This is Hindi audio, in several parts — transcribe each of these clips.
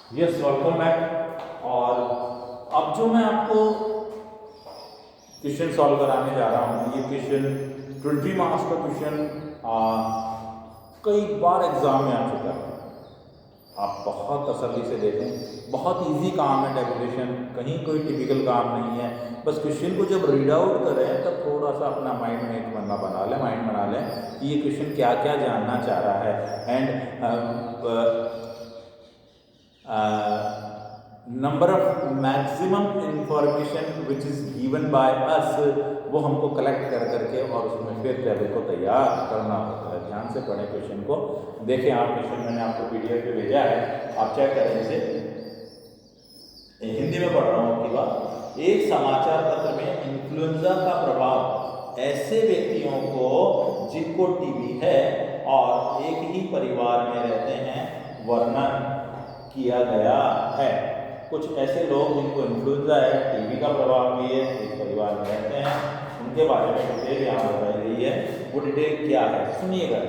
Yes, welcome back. और अब जो मैं आपको क्वेश्चन सॉल्व कराने जा रहा हूँ, ये क्वेश्चन 20 मार्क्स का क्वेश्चन कई बार एग्जाम में आ चुका है। आप बहुत तसल्ली से देखें, बहुत इजी काम है टेबुलेशन, कहीं कोई टिपिकल काम नहीं है। बस क्वेश्चन को जब रीड आउट करें तब थोड़ा सा अपना माइंड में एक माइंड बना लें कि ये क्वेश्चन क्या क्या जानना चाह रहा है। And number of maximum information which is given by us, वो हमको कलेक्ट कर करके और उसमें फिर टेबल को तैयार करना होता है। ध्यान से पढ़ें क्वेश्चन को, देखें आप क्वेश्चन मैंने आपको पीडीएफ पे भेजा है, आप चेक करें इसे। हिंदी में पढ़ रहा हूँ आपकी बात। एक समाचार पत्र में इन्फ्लुएंजा का प्रभाव ऐसे व्यक्तियों को जिनको टीबी है और एक ही परिवार में रहते हैं वर्णन किया गया है। कुछ ऐसे लोग जिनको इन्फ्लुएंजा है, टीबी का प्रभाव भी है, एक परिवार में रहते हैं, उनके बारे में डिटेल यहाँ बताई गई है। वो डिटेल क्या है सुनिएगा।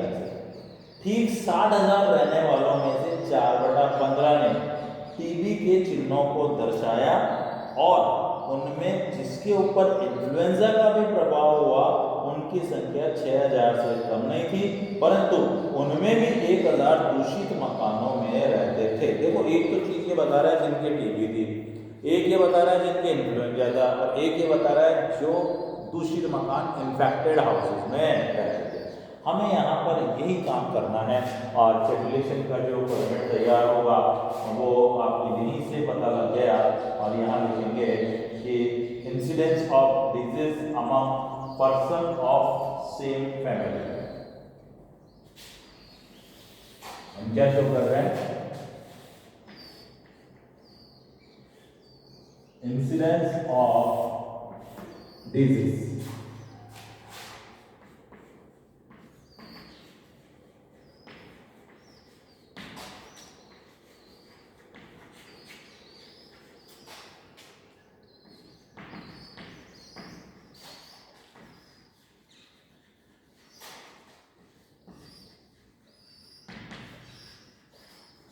ठीक 60,000 रहने वालों में से 4/15 ने टीबी के चिन्हों को दर्शाया और उनमें जिसके ऊपर इन्फ्लुएंजा का भी प्रभाव हुआ उनकी संख्या 6,000 से कम नहीं थी, परंतु उनमें भी 1,000 दूषित मकानों में रहते थे। देखो, एक तो चीज ये बता रहा है जिनके टीबी थी, एक ये बता रहा है जिनके इन्फ्लुएंजा था, और एक ये बता रहा है जो दूषित मकान इन्फेक्टेड हाउसेज में रहते थे। हमें यहाँ पर यही काम करना है और टेबुलेशन का जो फॉर्मेट तैयार होगा वो आपको यहीं से पता लग गया। और यहाँ लिखेंगे कि incidence of disease among person of same family. हम क्या शो कर रहे हैं? इंसिडेंस ऑफ डिजीज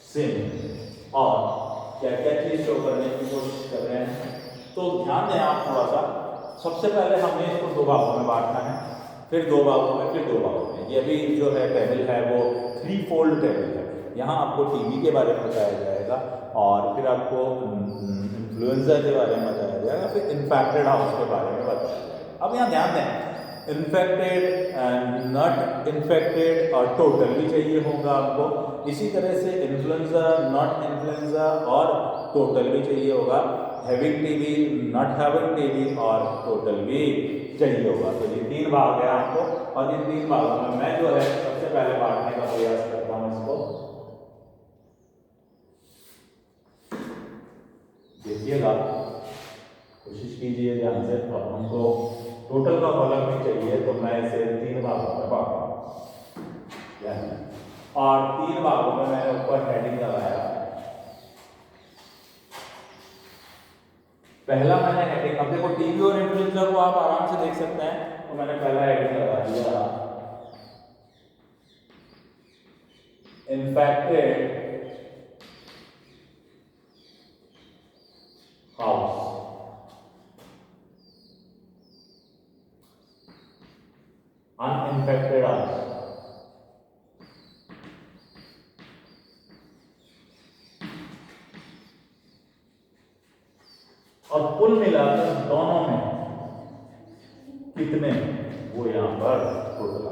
सेम, और क्या क्या चीज शो करने की कोशिश कर रहे हैं। तो ध्यान दें आप थोड़ा सा। सबसे पहले हमें इसको 2 भागों में बांटना है, फिर 2 भागों में, फिर 2 भागों में। ये भी जो है टेबल है वो 3 फोल्ड टेबल है। यहाँ आपको टीबी के बारे में बताया जाएगा और फिर आपको इन्फ्लुएंजा के बारे में बताया जाएगा, फिर इन्फेक्टेड हाउस के बारे में बताया जाएगा। अब यहाँ ध्यान दें, इन्फेक्टेड, नॉट इन्फेक्टेड और टोटल भी चाहिए होगा आपको। इसी तरह से इन्फ्लुएंजा, नॉट इन्फ्लुएंजा और टोटल भी चाहिए होगा। Having TB, not having TB और टोटल भी चाहिए होगा। तो ये 3 भाग है आपको, और इन 3 भागों में मैं जो है सबसे पहले बांटने का प्रयास करता हूँ इसको। देखिएगा, कोशिश कीजिए ध्यान से। और हमको टोटल का कॉलम भी चाहिए, तो मैं इसे 3 भागों में बांटूंगा और 3 भागों में मैंने ऊपर हेडिंग लगाया। पहला मैंने हेडिंग, अब देखो टीबी और इन्फ्लुएंजा को आप आराम से देख सकते हैं, तो मैंने पहला हेडिंग लगा दिया इन्फेक्टेड हाउस, अनइन्फेक्टेड हाउस। और कुल मिलाकर दोनों में कितने, वो यहाँ पर टोटल।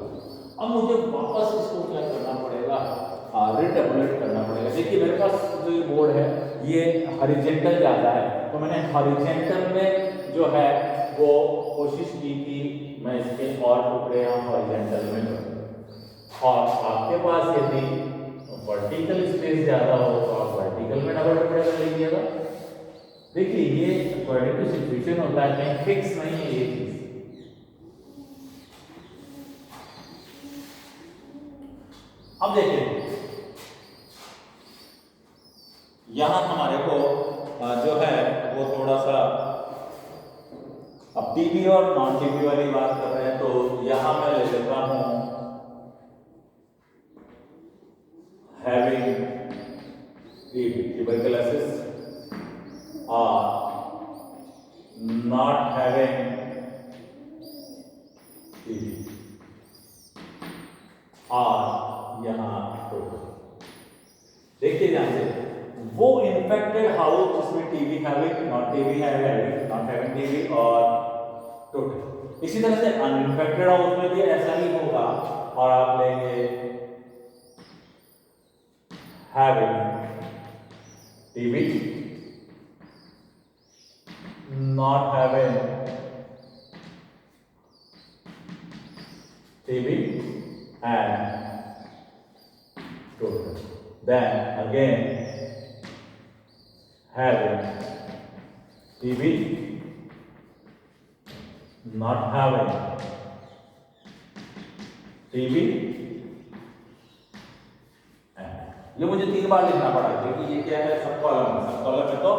अब मुझे वापस इसको क्या करना पड़ेगा, रिटेबुलेट करना पड़ेगा। देखिए मेरे पास जो ये बोर्ड है ये हॉरिजॉन्टल ज़्यादा है, तो मैंने हॉरिजॉन्टल में जो है वो कोशिश की कि मैं इसके और टुकड़े यहाँ हॉरिजॉन्टल में करूँ। और आपके पास यदि वर्टिकल स्पेस ज़्यादा हो तो आप वर्टिकल में डबल टुकड़े कर लीजिएगा। देखिए ये अकॉर्डिंग टू सिचुएशन होता है, कहीं फिक्स नहीं है ये चीज। अब देखिए यहां हमारे को जो है वो थोड़ा सा, अब टीबी और नॉन टीबी वाली बात कर रहे हैं, तो यहां मैं ले लेता हूं having TB, tuberculosis, or not having TB, और यहाँ टोटल। देखिए ध्यान से, वो इन्फेक्टेड हाउस जिसमें TB having, not TB having, not having TB और टोटल। इसी तरह से अनइन्फेक्टेड हाउस में भी ऐसा ही होगा, और आप लेंगे having TB, not having TB and total. Then again having TB, not having TB, ये मुझे 3 बार लिखना पड़ा क्योंकि ये क्या है, सब कॉलम है। सब कॉलम है तो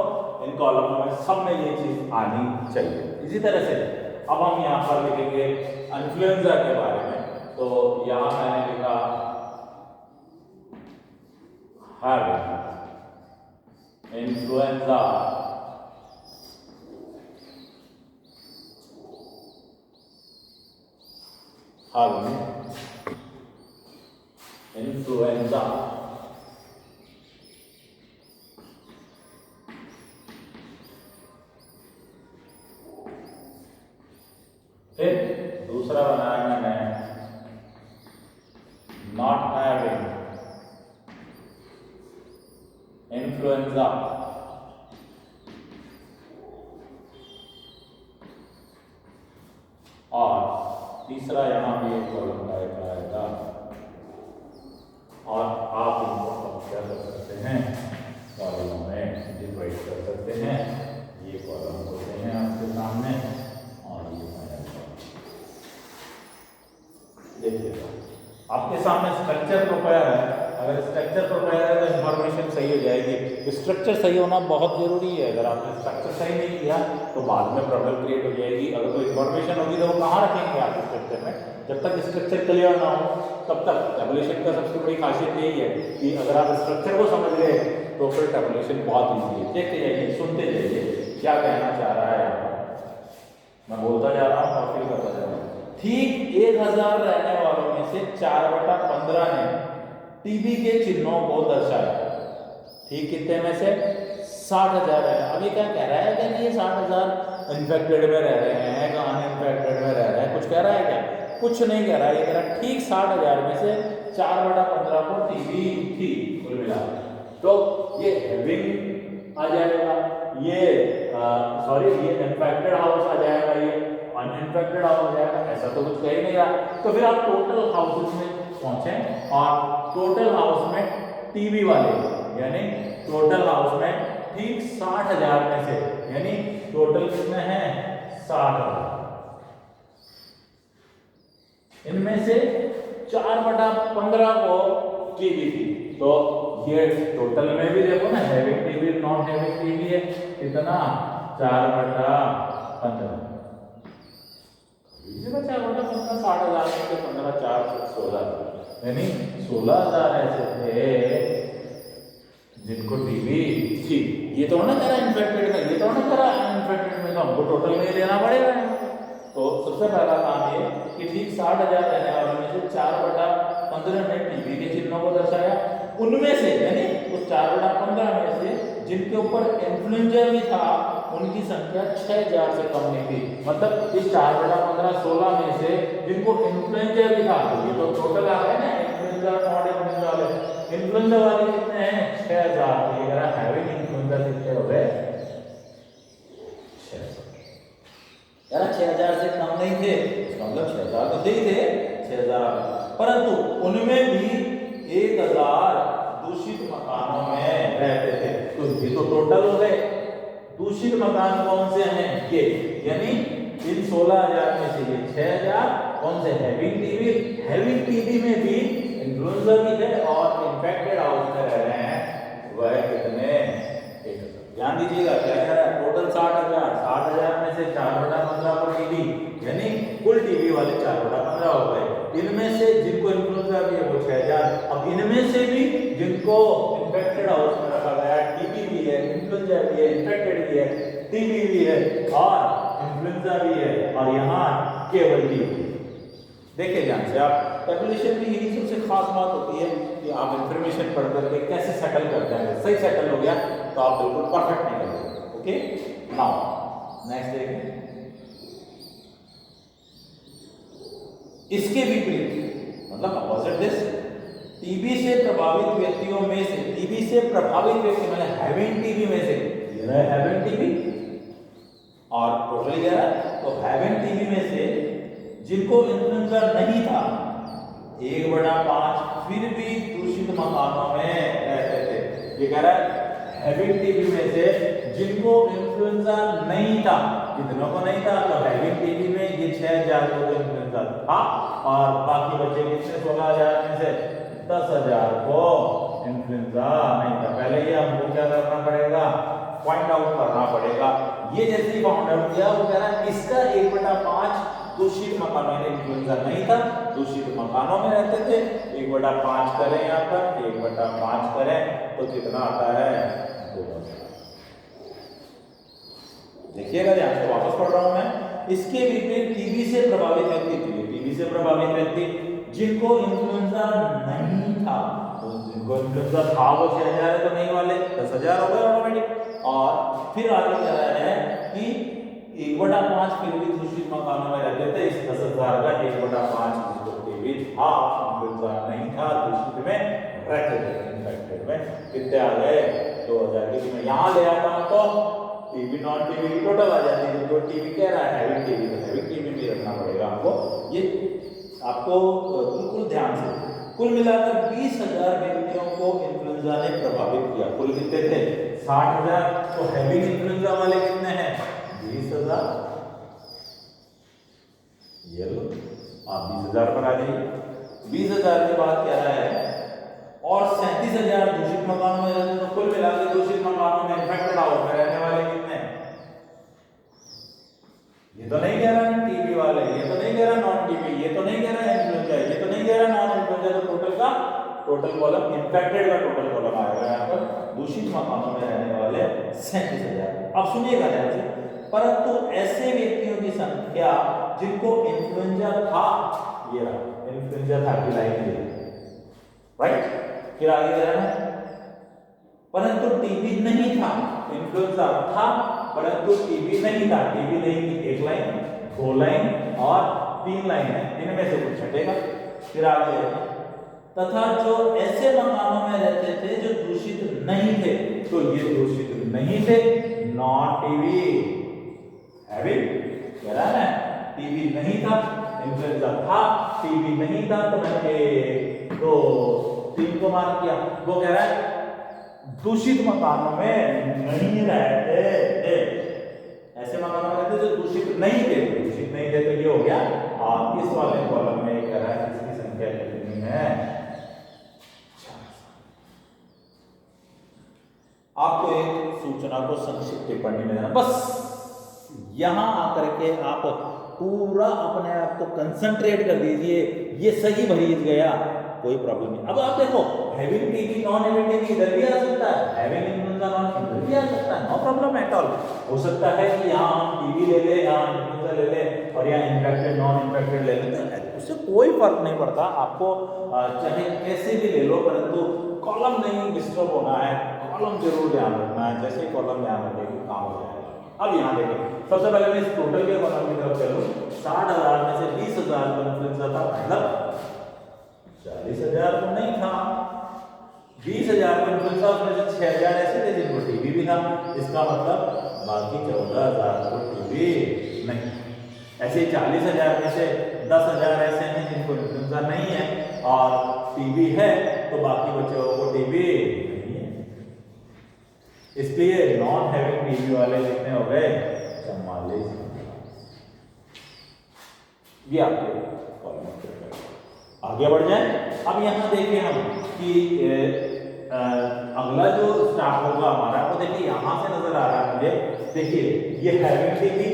इन कॉलमों में सब में ये चीज आनी चाहिए। इसी तरह से अब हम यहाँ पर लिखेंगे इन्फ्लुएंजा के बारे में। तो यहां मैंने लिखा having influenza, having influenza, फिर दूसरा बनाया मैंने not having influenza, और तीसरा यहां भी एक कॉलम टाइप आएगा, और आप इनको क्या कर सकते हैं, कॉलम में डिवाइड कर सकते हैं। ये कॉलम होते हैं आपके सामने, और ये देखिएगा आपके सामने स्ट्रक्चर प्रोपेयर है। अगर स्ट्रक्चर प्रोपेयर है तो इंफॉर्मेशन सही हो जाएगी। स्ट्रक्चर सही होना बहुत जरूरी है। अगर आपने स्ट्रक्चर सही नहीं किया तो बाद में प्रॉब्लम क्रिएट हो जाएगी। अगर कोई इंफॉर्मेशन होगी तो वो कहाँ रखेंगे आप स्ट्रक्चर में? जब तक स्ट्रक्चर क्लियर ना हो तब तक। टेबुलेशन का सबसे बड़ी खासियत यही है कि अगर आप स्ट्रक्चर को समझ गए तो फिर टेबुलेशन बहुत ईजी है। देखते जाइए, सुनते जाइए क्या कहना चाह रहा है यहाँ पर। मैं बोलता जा रहा हूँ और फिर करता जा रहा हूँ। ठीक 1000 रहने वालों में से 4/15 ने टीबी के चिन्हों को दर्शाया। ठीक कितने में से? 60,000 है। अभी क्या कह रहा है कि ये 60,000 इन्फेक्टेड में रह रहे हैं, अनइन्फेक्टेड में रह रहे हैं, कुछ कह रहा है क्या? कुछ नहीं कह रहा है। ये कह रहा है ठीक 60,000 में से 4/15 को टीबी थी कुल मिला। तो ये हैविंग आ जाएगा, ये इन्फेक्टेड हाउस आ जाएगा, ये अनइन्फेक्टेड हाउस आ जाएगा। ऐसा तो कुछ कह ही नहीं रहा। तो फिर आप टोटल हाउसेस में पहुंचे और टोटल हाउस में टीबी वाले, यानी टोटल हाउस में ठीक 60,000 में से, यानी टोटल कितने हैं? 60,000। इनमें से 4/15 को टीबी थी। तो ये टोटल में भी देखो ना, having TB non having TB है कितना? 4/15। 4/15 60,000 में से 15 4 16,000, यानी 16,000 ऐसे थे जिनको टीबी थी। ये तो ना कह रहा इन्फेक्टेड में, ये तो ना कह रहा अनइन्फेक्टेड में, तो हमको टोटल में लेना पड़ेगा। तो सबसे पहला काम ये कि ठीक 60,000 रहने वालों में से 4/15 ने टीबी के चिन्हों को दर्शाया। उनमें से यानी उस 4/15 में से जिनके ऊपर इन्फ्लुएंजा भी था उनकी संख्या 6,000 से कम नहीं थी। मतलब इस 4/15 16 में से जिनको इन्फ्लुएंजा भी था, ये तो टोटल आ गए ना, इन्फ्लुएंजा नॉट इन्फ्लुएंजा वाले। इन्फ्लुएंजा वाले कितने हैं? 6,000। ये कह रहा हैविंग इन्फ्लुएंजा कितने हो गए? 6,000। यार 6,000 से कम नहीं थे, इसका मतलब 6,000 तो सही थे, 6,000। परंतु उनमें भी 1,000 दूषित मकानों में रहते थे। तो ये तो टोटल हो गए। दूषित मकान कौन से हैं? ये, यानी इन 16,000 में से ये 6,000 कौन से? Having TB. हैविंग टीबी में भी इन्फ्लुएंजा भी है और इन्फेक्टेड हाउस में रह रहे हैं, वह कितने? 1,000। ध्यान दीजिएगा क्या कह रहा है? टोटल 60,000। 60,000 में से 4/15 को टीबी, यानी कुल टीबी वाले 4/15 हो गए। इनमें से जिनको इन्फ्लुएंजा भी है वो 6,000। अब इनमें से भी जिनको इन्फेक्टेड हाउस में रखा गया इन्फ्लुएंजा भी है, इन्फेक्टेड भी है, टीबी भी है और इन्फ्लुएंजा भी है और यहाँ केवल टीबी। देखिए ध्यान से, आप कैलकुलेशन में यही सबसे खास बात होती है कि आप इंफॉर्मेशन पढ़ करके कैसे सेटल करते हैं। सही सेटल हो गया तो आप बिल्कुल परफेक्ट निकल। ओके, नाउ नेक्स्ट देखें। इसके विपरीत मतलब अपोजिट दिस, टीबी से प्रभावित व्यक्तियों में से, टीबी से प्रभावित व्यक्ति मतलब हैविंग टीबी में से, ये रहा हैविंग टीबी और टोटल क्या है, तो हैविंग टीबी में से जिनको इन्फ्लुएंजा नहीं था 1/5 फिर भी दूषित मकानों में रहते थे। ये कह रहा है हैविंग टीबी में से जिनको इन्फ्लुएंजा नहीं था, कितनों को नहीं था, तो हैविंग टीबी में ये 6000 को इन्फ्लुएंजा था और बाकी बचे कितने, 16000 में से 10000 को इन्फ्लुएंजा नहीं था। पहले ये हमको क्या करना पड़ेगा, पॉइंट आउट करना पड़ेगा। ये जैसे ही फाउंड आउट किया, वो कह रहा है इसका 1/5 दूषित मकानों में इन्फ्लुएंजा नहीं था, दूषित मकानों में रहते थे। 1/5 करें, यहाँ पर 1/5 करें तो कितना आता है, 2000। देखिएगा ध्यान से, वापस पढ़ रहा हूं मैं। इसके विपरीत टीबी से प्रभावित व्यक्ति, टीबी से प्रभावित व्यक्ति जिनको इन्फ्लुएंजा नहीं था, तो जिनको इन्फ्लुएंजा था वो 6000 है, तो नहीं वाले 10000 हो गए ऑटोमेटिक। और फिर आगे कह रहा है कि 1/5 फिर भी दूषित मकानों में रहते थे। इस 10000 का 1/5 जिसको टीबी था, इन्फ्लुएंजा नहीं था, दूषित में रहते थे, इन्फेक्टेड में, कितने आ गए, 2000। की मैं यहाँ ले आता हूँ तो टीबी नॉन टीबी की टोटल आ जाती है। जो टीबी कह रहा है हैविंग टीबी, तो हैविंग टीबी भी रखना पड़ेगा हमको। ये आपको बिल्कुल ध्यान से, कुल मिलाकर 20000 व्यक्तियों को इन्फ्लुएंजा ने प्रभावित किया। कुल कितने थे, 60000। तो हैविंग इन्फ्लुएंजा वाले कितने हैं, 20000। ये लो आप 20000 पर आ जाइए। 20000 के बाद क्या है, और 37000 दूषित मकानों में रहते, तो कुल मिलाकर दूषित मकानों में इन्फेक्टेड हाउस में रहने वाले कितने हैं। ये तो नहीं कह रहा टीबी वाले, ये तो नहीं कह रहा नॉन टीबी, ये तो नहीं कह रहा इन्फ्लुएंजा, ये तो नहीं कह रहा नॉन इन्फ्लुएंजा। तो टोटल का टोटल कॉलम, इन्फेक्टेड का टोटल कॉलम आएगा यहाँ पर, दूषित मकानों में रहने वाले 37000। अब सुनिएगा ध्यान से, परंतु ऐसे व्यक्तियों की संख्या जिनको इन्फ्लुएंजा था, ये रहा इन्फ्लुएंजा था कि लाइन, राइट। फिर आगे कह रहा है परंतु टीबी नहीं था, इन्फ्लुएंजा था परंतु टीबी नहीं था। टीबी नहीं की 1 लाइन, 2 लाइन और 3 लाइन है, इनमें से कुछ छटेगा। फिर आगे तथा जो ऐसे मकानों में रहते थे जो दूषित नहीं थे, तो ये दूषित नहीं थे, नॉन टीबी हैविंग, कह रहा है टीबी नहीं था, इन्फ्लुएंजा था, टीबी नहीं था, तो मैंने 1 2 3 को मार्क किया। वो कह रहा है दूषित मकानों में नहीं रहते थे, ऐसे मकानों में रहते जो दूषित नहीं थे, दूषित नहीं थे, तो ये हो गया। और इस वाले कॉलम में कह रहा है इसकी संख्या कितनी है, आपको एक सूचना को संक्षिप्त टिप्पणी में देना, बस यहां आकर के आप पूरा अपने आप को कंसंट्रेट कर दीजिए। ये सही भरीज गया, कोई प्रॉब्लम नहीं। अब आप देखो having TB non having TB इधर भी आ सकता है, हैविंग इन्फ्लुएंजा नॉन इधर भी आ सकता है, नो प्रॉब्लम एट ऑल। हो सकता है कि यहाँ हम टीबी ले ले, यहाँ इन्फ्लुएंजा ले ले और यहाँ इन्फेक्टेड नॉन इन्फेक्टेड ले ले, तो उससे कोई फर्क नहीं पड़ता। आपको चाहे कैसे भी ले लो, परंतु कॉलम नहीं डिस्टर्ब होना है, कॉलम जरूर ध्यान रखना है। जैसे कॉलम ध्यान रखेगी काम हो जाएगा। अब यहाँ देखिए, सबसे पहले मैं इस टोटल के कॉलम की तरफ चलूँ। 60000 में से 20000 को इन्फ्लुएंजा था, मतलब 40000 तो नहीं था, 20000 को इन्फ्लुएंजा, उसमें से 6000 ऐसे थे जिनको टीबी भी था। इसका मतलब बाकी 14000 को टीबी नहीं। ऐसे 40000 में से 10000 ऐसे हैं जिनको इन्फ्लुएंजा नहीं है और टीबी है, तो बाकी बच्चों को टीबी नहीं है। इसलिए नॉन हैविंग टीबी वाले कितने हो गए, 44। ये आपके कॉलम आगे बढ़ जाए। अब यहाँ देखिए हम कि अगला जो स्टार्ट होगा हमारा, वो देखिए यहाँ से नजर आ रहा है मुझे। देखिए ये हैविंग टीबी,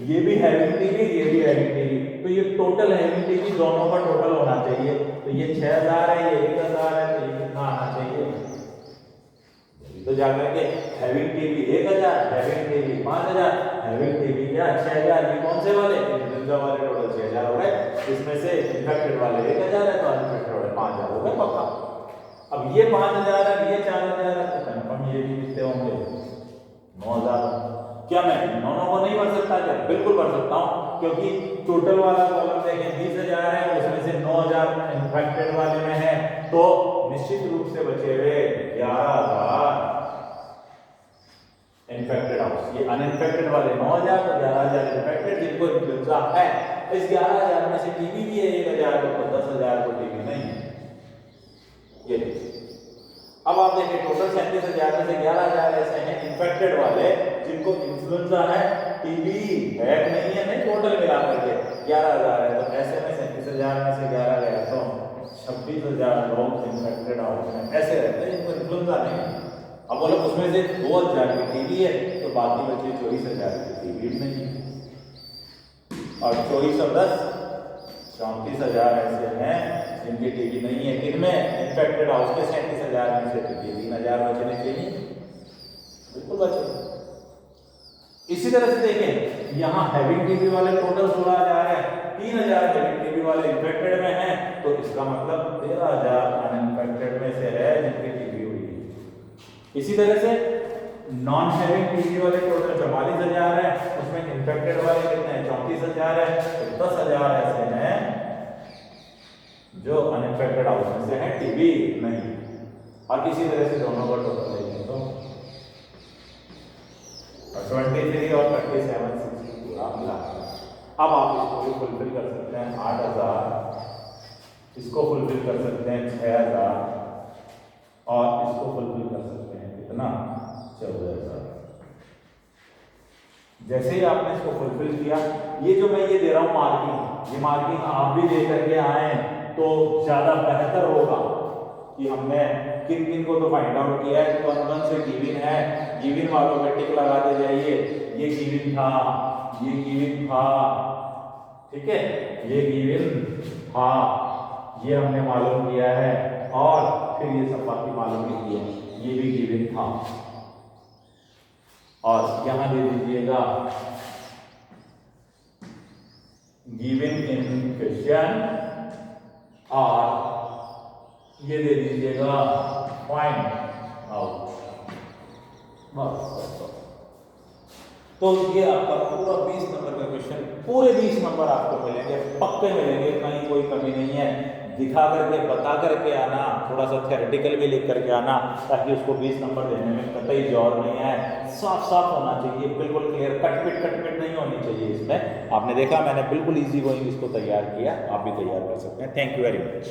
ये भी हैविंग टीबी, ये भी हैविंग टीबी, तो ये टोटल हैविंग टीबी दोनों का टोटल होना चाहिए। तो ये 6000 है, ये भी 1000 है, तो ये कितना आना चाहिए, तो जाकर के having TV 1000, having TV 5000, having TV क्या 6000, ये कौन से वाले इन्फ्लुएंजा वाले टोटल 6000 हो गए। इसमें से इन्फेक्टेड वाले 1000 है तो अनइन्फेक्टेड वाले 5000 हो गए पक्का। अब ये 5000 है, ये 4000 है, तो कंफर्म ये भी कितने होंगे 9000। क्या मैं दोनों को नहीं भर सकता? क्या बिल्कुल भर सकता हूँ, क्योंकि टोटल वाला कॉलम देखें 20000 है, उसमें से 9000 इन्फेक्टेड वाले में है, तो निश्चित रूप से बचे हुए 11000 इन्फेक्टेड हाउस। ये अनइन्फेक्टेड वाले 9000, तो 11000 इन्फेक्टेड जिनको इन्फ्लुएंजा है। इस 11000 में से टीबी भी है 1000, तो 10000 को टीबी नहीं है। ये अब आप देखिए टोटल 37000 में से 11000 ऐसे हैं इन्फेक्टेड वाले जिनको इन्फ्लुएंजा है, टीबी है नहीं है, नहीं टोटल मिलाकर के 11000 है, तो ऐसे में 37000 में से 11 गया तो 26000 लोग इन्फेक्टेड हाउस में ऐसे रहते हैं जिनको इन्फ्लुएंजा नहीं है। अब बोलो उसमें से 2000 की टीबी है, तो बाकी बचे 24000 की टीबी नहीं है, और 24 और 10 34,000 ऐसे हैं जिनकी टीबी नहीं है। किनमें? इन्फेक्टेड हाउस के 37,000 में से टीबी 3000 बचने चाहिए, बिल्कुल बचे। इसी तरह से देखें यहाँ हैविंग टीबी वाले टोटल 16,000 है, 3000 हैविंग टीबी वाले इन्फेक्टेड में हैं, तो इसका मतलब 13,000 अनइन्फेक्टेड में से है जिनकी टीबी हुई है। इसी तरह से नॉन हैविंग टीबी वाले टोटल 44,000 है, उसमें इन्फेक्टेड वाले कितने हैं 34,000 है, तो 10,000 ऐसे हैं जो अनइन्फेक्टेड हाउस में से हैं, टीबी नहीं। और इसी तरह से दोनों का टोटल देखें तो 23 और 37 पूरा मिला। अब आप इसको भी फुलफिल कर सकते हैं 8,000, इसको फुलफिल कर सकते हैं 6,000, और इसको फुलफिल कर सकते हैं कितना 14,000। जैसे ही आपने इसको फुलफिल किया, ये जो मैं ये दे रहा हूँ मार्किंग, ये मार्किंग आप भी दे करके आए तो ज़्यादा बेहतर होगा कि हमने किन किन को तो फाइंड आउट किया है, कौन से गिवन है, गिवन वालों पे टिक लगाते जाइए, ये गिवन था, ये गिवन था, ठीक है, ये गिवन था, ये हमने मालूम किया है, और फिर ये सब बाकी मालूम नहीं किया, ये भी गिवन था। और यहां दे दीजिएगा गिवन इन क्वेश्चन, और ये दे दीजिएगा फाइंड आउट, बस। तो ये आपका पूरा 20 नंबर का क्वेश्चन, पूरे 20 नंबर आपको मिलेंगे, पक्के मिलेंगे, कहीं कोई कमी नहीं है। दिखा करके बता करके आना, थोड़ा सा थ्योरेटिकल भी लिख करके आना, ताकि उसको 20 नंबर देने में कतई जोर नहीं आए। साफ साफ होना चाहिए, बिल्कुल क्लियर, कटपिट नहीं होनी चाहिए इसमें। आपने देखा मैंने बिल्कुल ईजी गोइंग इसको तैयार किया, आप भी तैयार कर सकते हैं। Thank you very much.